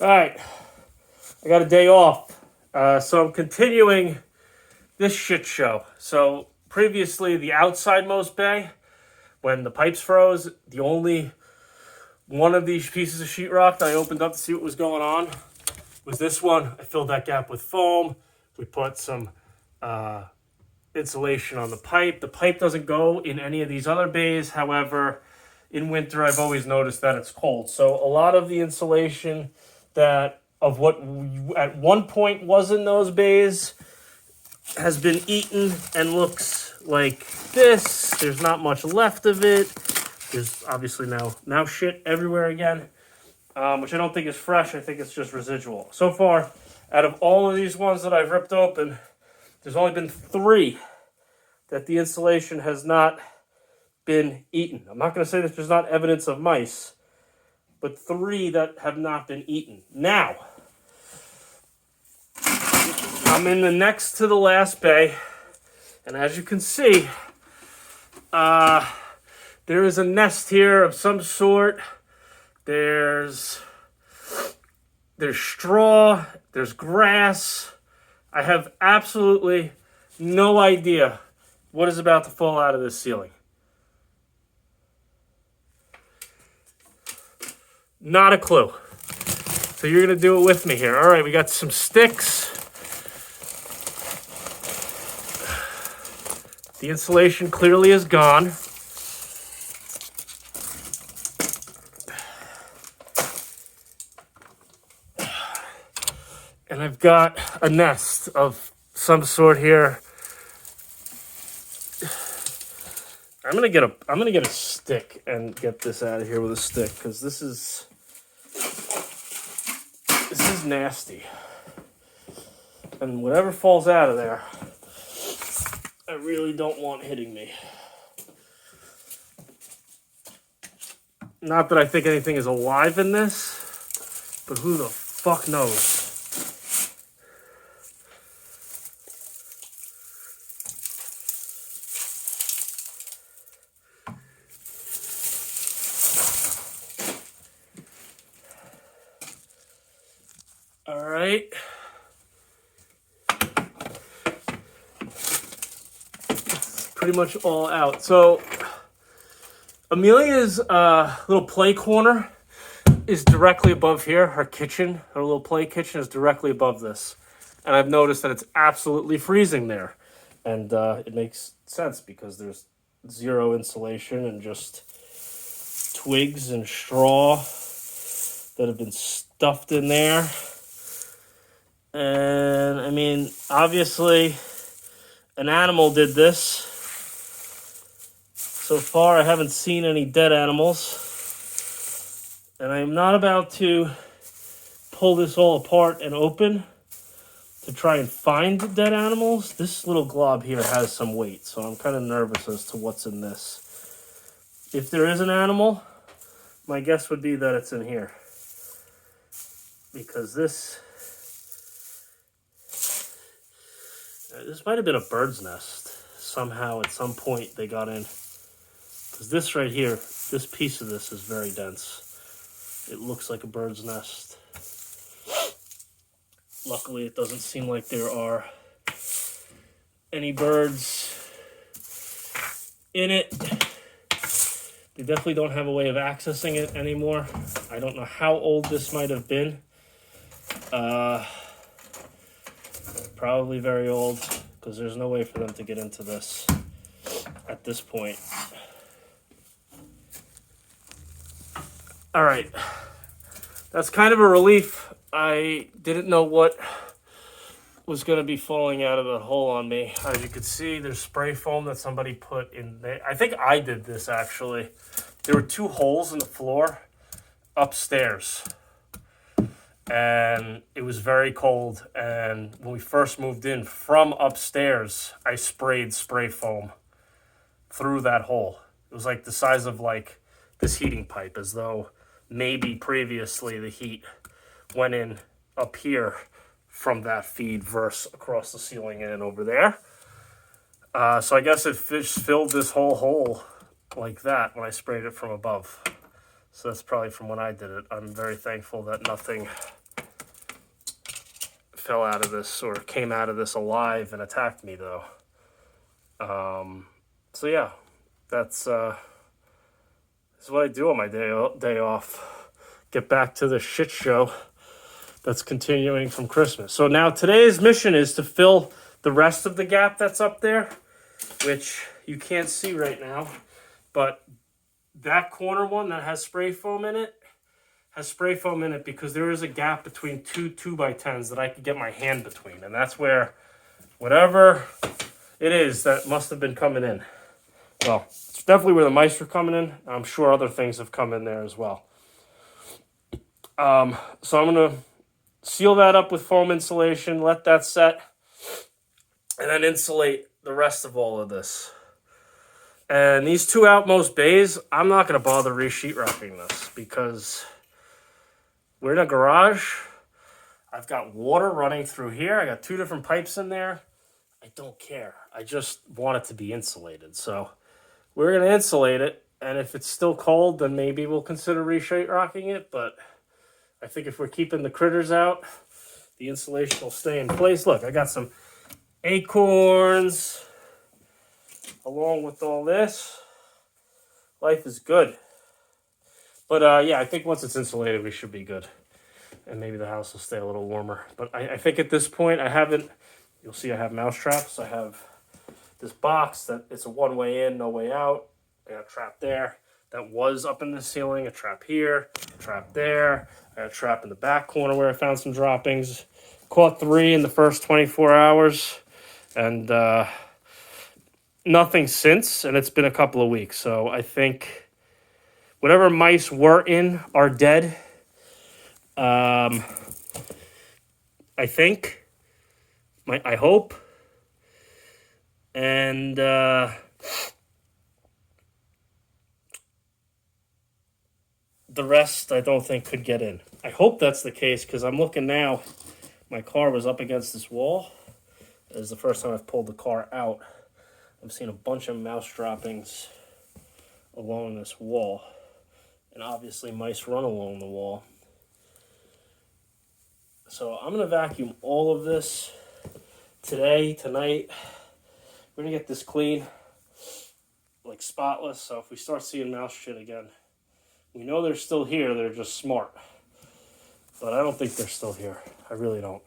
All right, I got a day off, so I'm continuing this shit show. So previously, the outsidemost bay, when the pipes froze, the only one of these pieces of sheetrock that I opened up to see what was going on was this one. I filled that gap with foam. We put some insulation on the pipe. The pipe doesn't go in any of these other bays. However, in winter, I've always noticed that it's cold. So a lot of the insulation that of what at one point was in those bays has been eaten and looks like this. There's not much left of it. There's obviously now shit everywhere again, which I don't think is fresh. I think it's just residual. So far, out of all of these ones that I've ripped open, there's only been 3 that the insulation has not been eaten. I'm not going to say that there's not evidence of mice, but 3 that have not been eaten. Now, I'm in the next to the last bay, and as you can see, there is a nest here of some sort. There's straw, there's grass. I have absolutely no idea what is about to fall out of this ceiling. Not a clue. So you're going to do it with me here. All right, we got some sticks. The insulation clearly is gone. And I've got a nest of some sort here. I'm gonna get a stick and get this out of here with a stick, because this is nasty. And whatever falls out of there, I really don't want hitting me. Not that I think anything is alive in this, but who the fuck knows? All right. It's pretty much all out. So Amelia's little play corner is directly above here. Her kitchen, her little play kitchen is directly above this. And I've noticed that it's absolutely freezing there. And it makes sense because there's zero insulation and just twigs and straw that have been stuffed in there. And I mean, obviously, an animal did this. So far, I haven't seen any dead animals. And I'm not about to pull this all apart and open to try and find dead animals. This little glob here has some weight, so I'm kind of nervous as to what's in this. If there is an animal, my guess would be that it's in here. Because this might have been a bird's nest. Somehow, at some point, they got in. Because this right here, this piece of this is very dense. It looks like a bird's nest. Luckily, it doesn't seem like there are any birds in it. They definitely don't have a way of accessing it anymore. I don't know how old this might have been. Probably very old, because there's no way for them to get into this at this point. All right, that's kind of a relief. I didn't know what was going to be falling out of the hole on me. As you can see, there's spray foam that somebody put in there. I think I did this, actually. There were 2 holes in the floor upstairs. And it was very cold. And when we first moved in from upstairs, I sprayed spray foam through that hole. It was like the size of like this heating pipe, as though maybe previously the heat went in up here from that feed versus across the ceiling and over there. So I guess it filled this whole hole like that when I sprayed it from above. So that's probably from when I did it. I'm very thankful that nothing fell out of this or came out of this alive and attacked me, though. So yeah, that's what I do on my day off. Get back to the shit show that's continuing from Christmas. So now today's mission is to fill the rest of the gap that's up there, which you can't see right now, but that corner one that has spray foam in it has spray foam in it because there is a gap between two 2x10s that I could get my hand between, and that's where whatever it is that must have been coming in. Well, it's definitely where the mice are coming in. I'm sure other things have come in there as well. So I'm going to seal that up with foam insulation, let that set, and then insulate the rest of all of this. And these two outmost bays, I'm not going to bother re-sheetrocking this because we're in a garage. I've got water running through here. I got 2 different pipes in there. I don't care. I just want it to be insulated. So we're going to insulate it. And if it's still cold, then maybe we'll consider re-sheetrocking it. But I think if we're keeping the critters out, the insulation will stay in place. Look, I got some acorns along with all this. Life is good. But yeah, I think once it's insulated, we should be good. And maybe the house will stay a little warmer. But I think at this point, you'll see I have mouse traps. I have this box that it's a one-way in, no way out. I got a trap there that was up in the ceiling, a trap here, a trap there. I got a trap in the back corner where I found some droppings. Caught 3 in the first 24 hours. And nothing since, and it's been a couple of weeks. So I think whatever mice were in are dead. I think. I hope. And the rest I don't think could get in. I hope that's the case because I'm looking now. My car was up against this wall. This is the first time I've pulled the car out. I've seen a bunch of mouse droppings along this wall. And obviously mice run along the wall. So I'm going to vacuum all of this tonight. We're going to get this clean, like spotless. So if we start seeing mouse shit again, we know they're still here. They're just smart. But I don't think they're still here. I really don't.